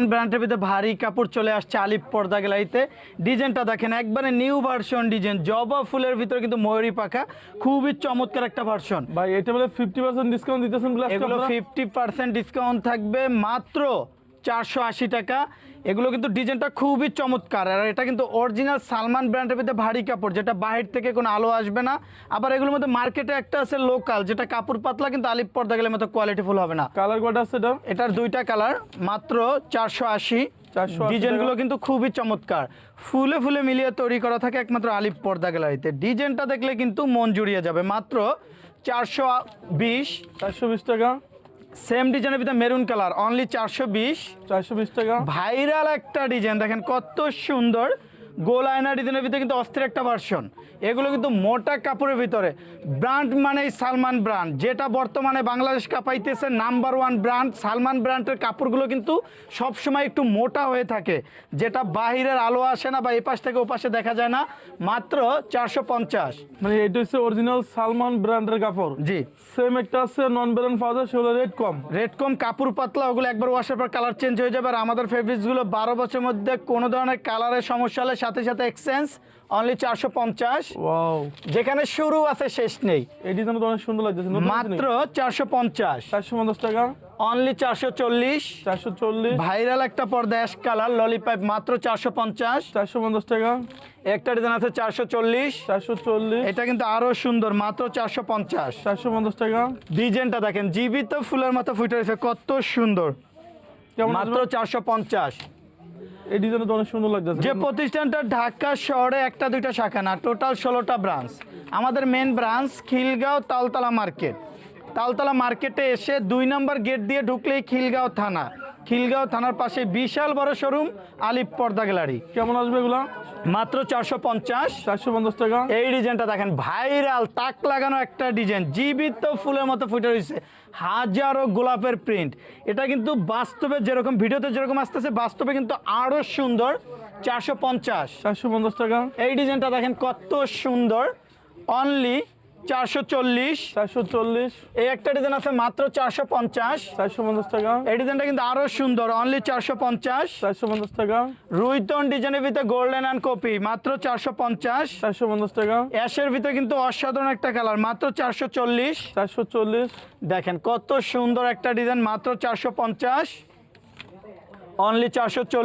ব্র্যান্ডের ভিতরে ভারী কাপড় চলে আসছে আলিপ পর্দা গ্যালারিতে। ডিজাইনটা দেখেন একবারে নিউ ভার্সন ডিজাইন, জবা ফুলের ভিতরে কিন্তু ময়ূরী পাখা, খুবই চমৎকার একটা ভার্সন। ভাই এটা বলে 50% ডিসকাউন্ট দিতেছেন বলে আজকে এগুলো আপনারা? 50% ডিসকাউন্ট থাকবে মাত্র 480 টাকা। এগুলো কিন্তু ডিজাইনটা খুবই চমৎকার, আর এটা কিন্তু অরিজিনাল সালমান ব্র্যান্ডের ভিতরে ভারী কাপড়, যেটা বাহির থেকে কোনো আলো আসবে না। আবার এগুলোর মধ্যে মার্কেটে একটা আছে লোকাল, যেটা কাপড় পাতলা কিন্তু আলিপ পর্দা গেলে মতো কোয়ালিটিফুল হবে না। কালার কোড আছে এটা? এটার দুইটা কালার, মাত্র 480। 480 ডিজাইনগুলো কিন্তু খুবই চমৎকার, ফুলে ফুলে মিলিয়ে তৈরি করা থাকে একমাত্র আলিপ পর্দা গ্যালারিতে। ডিজাইনটা দেখলে কিন্তু মন জুড়িয়ে যাবে। মাত্র 420। 420 টাকা। সেম ডিজাইনের ভিতরে মেরুন কালার, অনলি 420। 420 টাকা। ভাইরাল একটা ডিজাইন দেখেন কত সুন্দর, গোল আয়না ডিজাইনের ভিতরে কিন্তু অস্থির একটা ভার্সন। এগুলো কিন্তু মোটা কাপড়ের ভিতরে, ব্র্যান্ড মানেই সালমান ব্র্যান্ড, যেটা বর্তমানে বাংলাদেশ কাঁপাইতেছে নাম্বার 1 ব্র্যান্ড। সালমান ব্র্যান্ডের কাপড়গুলো কিন্তু সবসময় একটু মোটা হয়ে থাকে, যেটা বাহিরের আলো আসে না বা এপাশ থেকে ওপাশে দেখা যায় না। মাত্র 450। মানে এটা হচ্ছে অরিজিনাল সালমান ব্র্যান্ডের কাপড়। জি, সেম একটা আছে নন ব্র্যান্ড পাওয়া যায়, সেগুলো রেট কম। রেট কম, কাপড় পাতলা, ওগুলো একবার ওয়াশের পর কালার চেঞ্জ হয়ে যাবে। আর আমাদের ফেব্রিক্সগুলো 12 বছরের মধ্যে কোনো ধরনের কালারের সমস্যা হলে সাথে সাথে এক্সচেঞ্জ। অনলি 450। ওয়াও, যেখানে শুরু আছে শেষ নেই। এই ডিজাইন তো অনেক সুন্দর লাগতেছে। মাত্র 450। 450 টাকা। অনলি 440। 440। ভাইরাল একটা পর্দা অ্যাশ কালার ললিপপ, মাত্র 450। 450 টাকা। একটা ডিজাইন আছে 440। 440। এটা কিন্তু আরো সুন্দর, মাত্র 450। 450 টাকা। ডিজাইনটা দেখেন জীবিত ফুলের মতো ফুটে রয়েছে, কত সুন্দর। কেমন মাত্র 450। এই ডিজাইন তো অনেক সুন্দর লাগতেছে। যে প্রতিষ্ঠানটা ঢাকা শহরে একটা দুইটা শাখা না, টোটাল 16টা ব্রাঞ্চ। আমাদের main branch Khilgaon Taltala market. Taltala মার্কেটে এসে 2 নম্বর গেট দিয়ে ঢুকলেই খিলগাঁও থানা। খিলগাঁও থানার পাশে বিশাল বড় শোরুম আলিপ পর্দা গ্যালারি। কেমন আসবে এগুলা? মাত্র 450। 450 টাকা। এই ডিজাইনটা দেখেন ভাইরাল, তাক লাগানো একটা ডিজাইন, জীবিত ফুলের মতো ফুটে রয়েছে, হাজারো গোলাপের প্রিন্ট। এটা কিন্তু বাস্তবে যেরকম ভিডিওতে যেরকম আসতেছে, বাস্তবে কিন্তু আরো সুন্দর। 450। 450 টাকা। এই ডিজাইনটা দেখেন কত সুন্দর, অনলি 440। 440। এই একটা ডিজাইন আছে মাত্র 450। 450 টাকা। এই ডিজাইনটা কিন্তু আরো সুন্দর, অনলি 450। 450 টাকা। রুইতন ডিজাইনের ভিতরে গোল্ডেন অ্যান্ড কপি, মাত্র 450। 450 টাকা। অ্যাশের ভিতরে কিন্তু অসাধারণ একটা কালার, মাত্র 440। 440। দেখেন কত সুন্দর একটা ডিজাইন, মাত্র 450। অনলি 440।